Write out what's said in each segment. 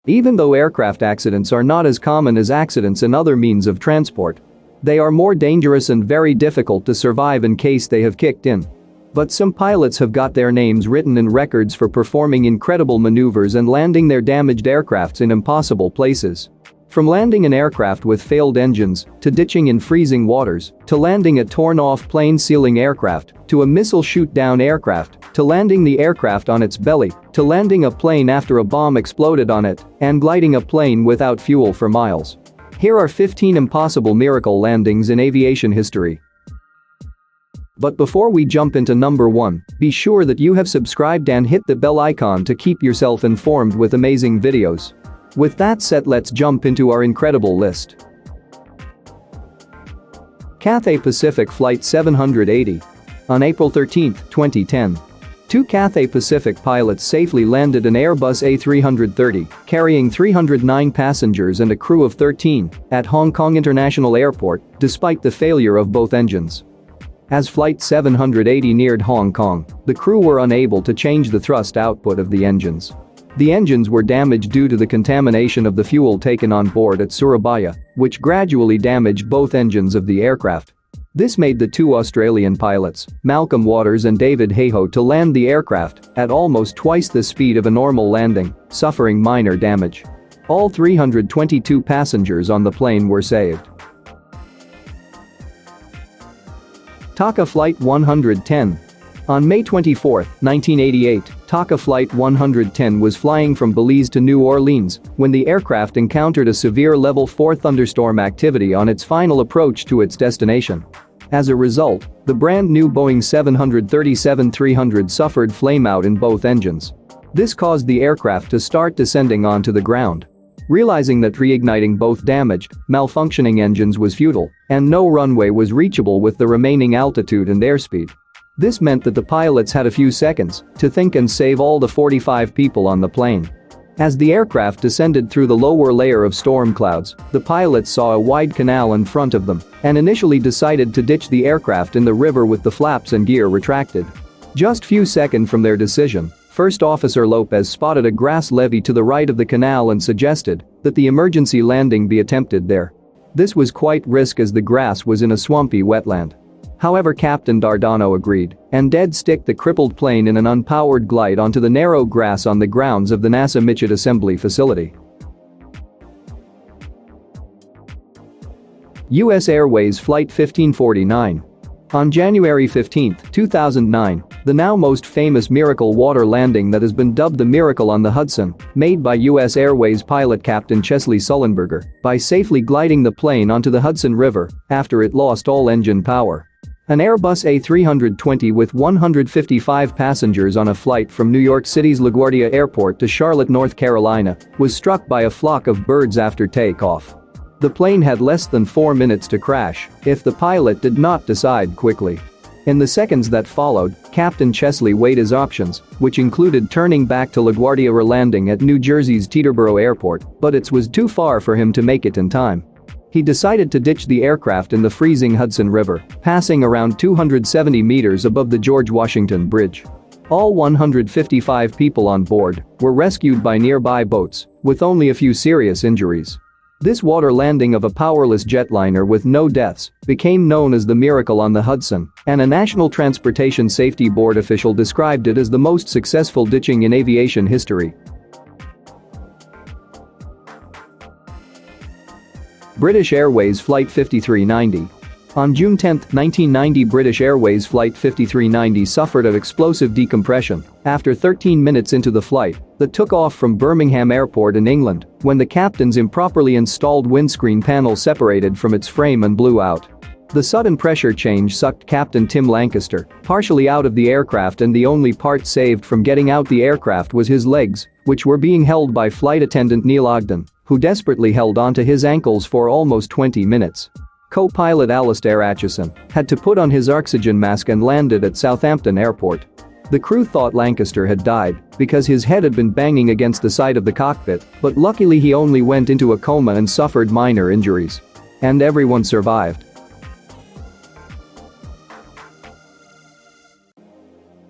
Even though aircraft accidents are not as common as accidents in other means of transport, they are more dangerous and very difficult to survive in case they have kicked in. But some pilots have got their names written in records for performing incredible maneuvers and landing their damaged aircrafts in impossible places. From landing an aircraft with failed engines, to ditching in freezing waters, to landing a torn-off plane-ceiling aircraft, to a missile shoot-down aircraft, to landing the aircraft on its belly, to landing a plane after a bomb exploded on it, and gliding a plane without fuel for miles. Here are 15 impossible miracle landings in aviation history. But before we jump into number 1, be sure that you have subscribed and hit the bell icon to keep yourself informed with amazing videos. With that said, let's jump into our incredible list. Cathay Pacific Flight 780. On April 13, 2010. Two Cathay Pacific pilots safely landed an Airbus A330, carrying 309 passengers and a crew of 13, at Hong Kong International Airport, despite the failure of both engines. As Flight 780 neared Hong Kong, the crew were unable to change the thrust output of the engines. The engines were damaged due to the contamination of the fuel taken on board at Surabaya, which gradually damaged both engines of the aircraft. This made the two Australian pilots, Malcolm Waters and David Hayhoe, to land the aircraft at almost twice the speed of a normal landing, suffering minor damage. All 322 passengers on the plane were saved. Taca Flight 110. On May 24, 1988, Taca Flight 110 was flying from Belize to New Orleans when the aircraft encountered a severe Level 4 thunderstorm activity on its final approach to its destination. As a result, the brand new Boeing 737-300 suffered flameout in both engines. This caused the aircraft to start descending onto the ground. Realizing that reigniting both damaged, malfunctioning engines was futile, and no runway was reachable with the remaining altitude and airspeed. This meant that the pilots had a few seconds to think and save all the 45 people on the plane. As the aircraft descended through the lower layer of storm clouds, the pilots saw a wide canal in front of them and initially decided to ditch the aircraft in the river with the flaps and gear retracted. Just few seconds from their decision, First Officer Lopez spotted a grass levee to the right of the canal and suggested that the emergency landing be attempted there. This was quite risky as the grass was in a swampy wetland. However, Captain Dardano agreed and dead-sticked the crippled plane in an unpowered glide onto the narrow grass on the grounds of the NASA Midget Assembly Facility. U.S. Airways Flight 1549. On January 15, 2009, the now most famous miracle water landing that has been dubbed the Miracle on the Hudson, made by U.S. Airways pilot Captain Chesley Sullenberger by safely gliding the plane onto the Hudson River after it lost all engine power. An Airbus A320 with 155 passengers on a flight from New York City's LaGuardia Airport to Charlotte, North Carolina, was struck by a flock of birds after takeoff. The plane had less than 4 minutes to crash if the pilot did not decide quickly. In the seconds that followed, Captain Chesley weighed his options, which included turning back to LaGuardia or landing at New Jersey's Teterboro Airport, but it was too far for him to make it in time. He decided to ditch the aircraft in the freezing Hudson River, passing around 270 meters above the George Washington Bridge. All 155 people on board were rescued by nearby boats, with only a few serious injuries. This water landing of a powerless jetliner with no deaths became known as the Miracle on the Hudson, and a National Transportation Safety Board official described it as the most successful ditching in aviation history. British Airways Flight 5390. On June 10, 1990, British Airways Flight 5390 suffered of explosive decompression after 13 minutes into the flight that took off from Birmingham Airport in England when the captain's improperly installed windscreen panel separated from its frame and blew out. The sudden pressure change sucked Captain Tim Lancaster partially out of the aircraft, and the only part saved from getting out the aircraft was his legs, which were being held by flight attendant Neil Ogden, who desperately held onto his ankles for almost 20 minutes. Co-pilot Alistair Atchison had to put on his oxygen mask and landed at Southampton Airport. The crew thought Lancaster had died because his head had been banging against the side of the cockpit, but luckily he only went into a coma and suffered minor injuries. And everyone survived.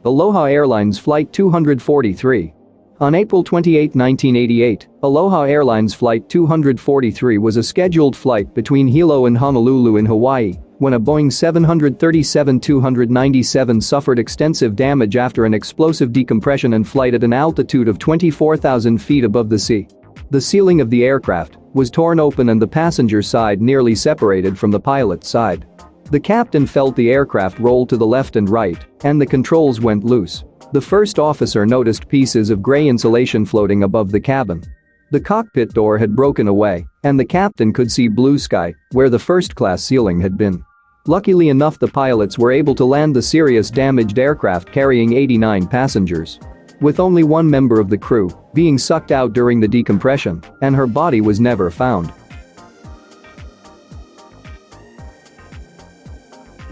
Aloha Airlines Flight 243. On April 28, 1988, Aloha Airlines Flight 243 was a scheduled flight between Hilo and Honolulu in Hawaii when a Boeing 737-297 suffered extensive damage after an explosive decompression and flight at an altitude of 24,000 feet above the sea. The ceiling of the aircraft was torn open and the passenger side nearly separated from the pilot's side. The captain felt the aircraft roll to the left and right, and the controls went loose. The first officer noticed pieces of gray insulation floating above the cabin. The cockpit door had broken away, and the captain could see blue sky where the first-class ceiling had been. Luckily enough, the pilots were able to land the serious damaged aircraft carrying 89 passengers, with only one member of the crew being sucked out during the decompression, and her body was never found.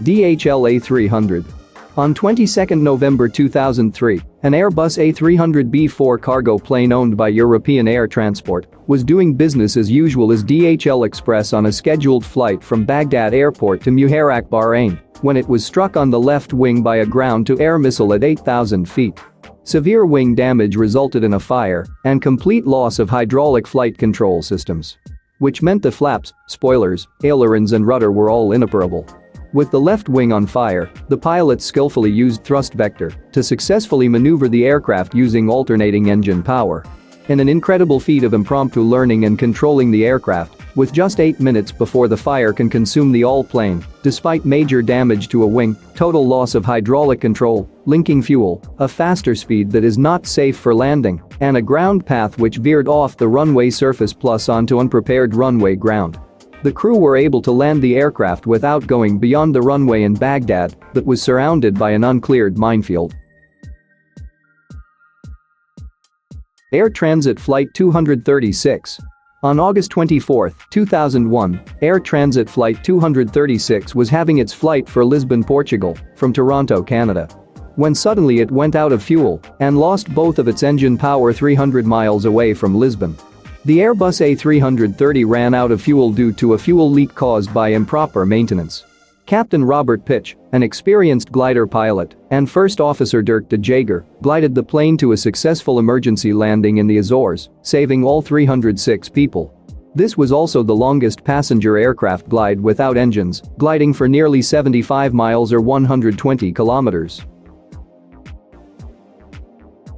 DHL A300. On 22 November 2003, an Airbus A300B4 cargo plane owned by European Air Transport was doing business as usual as DHL Express on a scheduled flight from Baghdad Airport to Muharraq, Bahrain, when it was struck on the left wing by a ground-to-air missile at 8,000 feet. Severe wing damage resulted in a fire and complete loss of hydraulic flight control systems, which meant the flaps, spoilers, ailerons and rudder were all inoperable. With the left wing on fire, the pilots skillfully used thrust vector to successfully maneuver the aircraft using alternating engine power. In an incredible feat of impromptu learning and controlling the aircraft, with just 8 minutes before the fire can consume the all-plane, despite major damage to a wing, total loss of hydraulic control, linking fuel, a faster speed that is not safe for landing, and a ground path which veered off the runway surface plus onto unprepared runway ground. The crew were able to land the aircraft without going beyond the runway in Baghdad that was surrounded by an uncleared minefield. Air Transat Flight 236. On August 24, 2001, Air Transat Flight 236 was having its flight for Lisbon, Portugal, from Toronto, Canada, when suddenly it went out of fuel and lost both of its engine power 300 miles away from Lisbon. The Airbus A330 ran out of fuel due to a fuel leak caused by improper maintenance. Captain Robert Pitch, an experienced glider pilot, and First Officer Dirk de Jager glided the plane to a successful emergency landing in the Azores, saving all 306 people. This was also the longest passenger aircraft glide without engines, gliding for nearly 75 miles or 120 kilometers.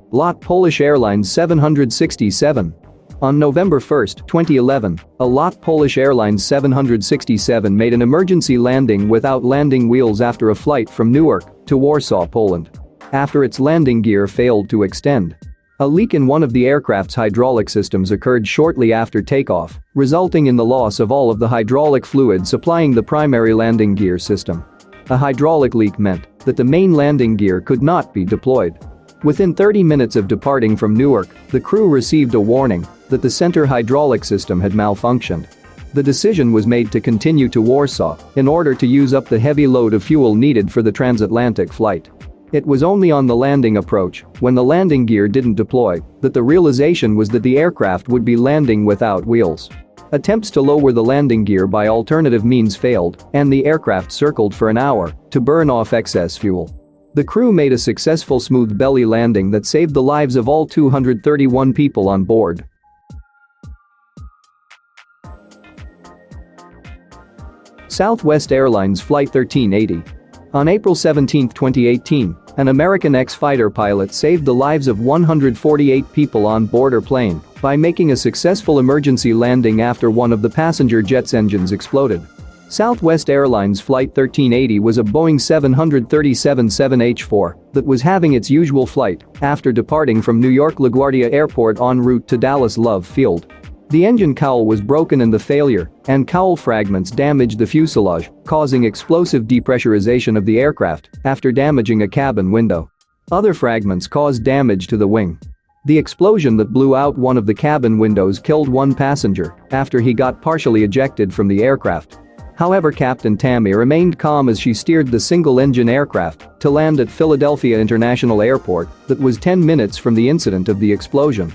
Lot Polish Airlines 767. On November 1, 2011, a LOT Polish Airlines 767 made an emergency landing without landing wheels after a flight from Newark to Warsaw, Poland, after its landing gear failed to extend. A leak in one of the aircraft's hydraulic systems occurred shortly after takeoff, resulting in the loss of all of the hydraulic fluid supplying the primary landing gear system. A hydraulic leak meant that the main landing gear could not be deployed. Within 30 minutes of departing from Newark, the crew received a warning that the center hydraulic system had malfunctioned. The decision was made to continue to Warsaw in order to use up the heavy load of fuel needed for the transatlantic flight. It was only on the landing approach, when the landing gear didn't deploy, that the realization was that the aircraft would be landing without wheels. Attempts to lower the landing gear by alternative means failed, and the aircraft circled for an hour to burn off excess fuel. The crew made a successful smooth belly landing that saved the lives of all 231 people on board. Southwest Airlines Flight 1380. On April 17, 2018, an American ex-fighter pilot saved the lives of 148 people on board her plane by making a successful emergency landing after one of the passenger jet's engines exploded. Southwest Airlines Flight 1380 was a Boeing 737-7H4 that was having its usual flight after departing from New York LaGuardia Airport en route to Dallas Love Field. The engine cowl was broken in the failure, and cowl fragments damaged the fuselage, causing explosive depressurization of the aircraft after damaging a cabin window. Other fragments caused damage to the wing. The explosion that blew out one of the cabin windows killed one passenger after he got partially ejected from the aircraft. However, Captain Tammy remained calm as she steered the single-engine aircraft to land at Philadelphia International Airport that was 10 minutes from the incident of the explosion.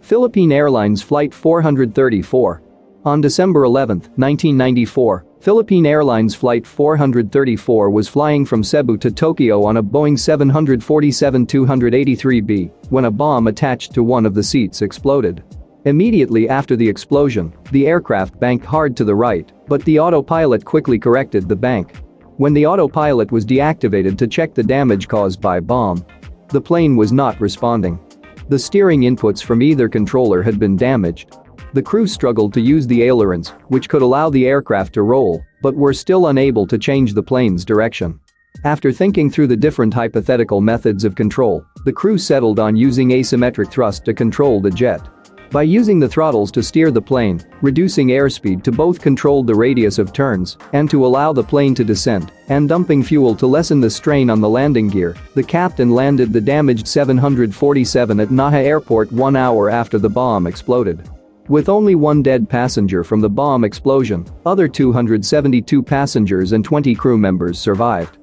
Philippine Airlines Flight 434. On December 11, 1994, Philippine Airlines Flight 434 was flying from Cebu to Tokyo on a Boeing 747-283B when a bomb attached to one of the seats exploded. Immediately after the explosion, the aircraft banked hard to the right, but the autopilot quickly corrected the bank. When the autopilot was deactivated to check the damage caused by bomb, the plane was not responding. The steering inputs from either controller had been damaged. The crew struggled to use the ailerons, which could allow the aircraft to roll, but were still unable to change the plane's direction. After thinking through the different hypothetical methods of control, the crew settled on using asymmetric thrust to control the jet. By using the throttles to steer the plane, reducing airspeed to both control the radius of turns and to allow the plane to descend, and dumping fuel to lessen the strain on the landing gear, the captain landed the damaged 747 at Naha Airport 1 hour after the bomb exploded. With only one dead passenger from the bomb explosion, other 272 passengers and 20 crew members survived.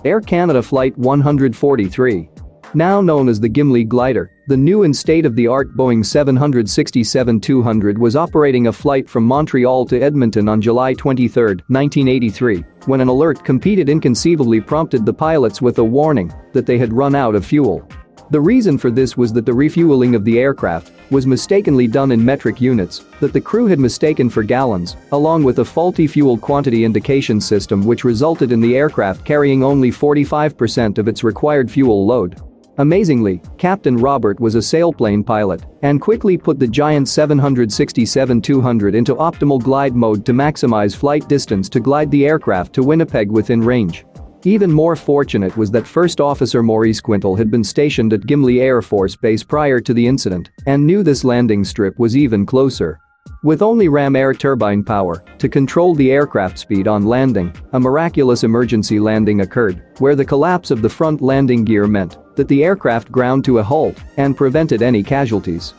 Air Canada Flight 143. Now known as the Gimli Glider, the new and state-of-the-art Boeing 767-200 was operating a flight from Montreal to Edmonton on July 23, 1983, when an alert competed inconceivably prompted the pilots with a warning that they had run out of fuel. The reason for this was that the refueling of the aircraft was mistakenly done in metric units that the crew had mistaken for gallons, along with a faulty fuel quantity indication system which resulted in the aircraft carrying only 45% of its required fuel load. Amazingly, Captain Robert was a sailplane pilot and quickly put the giant 767-200 into optimal glide mode to maximize flight distance to glide the aircraft to Winnipeg within range. Even more fortunate was that First Officer Maurice Quintal had been stationed at Gimli Air Force Base prior to the incident and knew this landing strip was even closer. With only ram air turbine power to control the aircraft speed on landing, a miraculous emergency landing occurred, where the collapse of the front landing gear meant that the aircraft ground to a halt and prevented any casualties.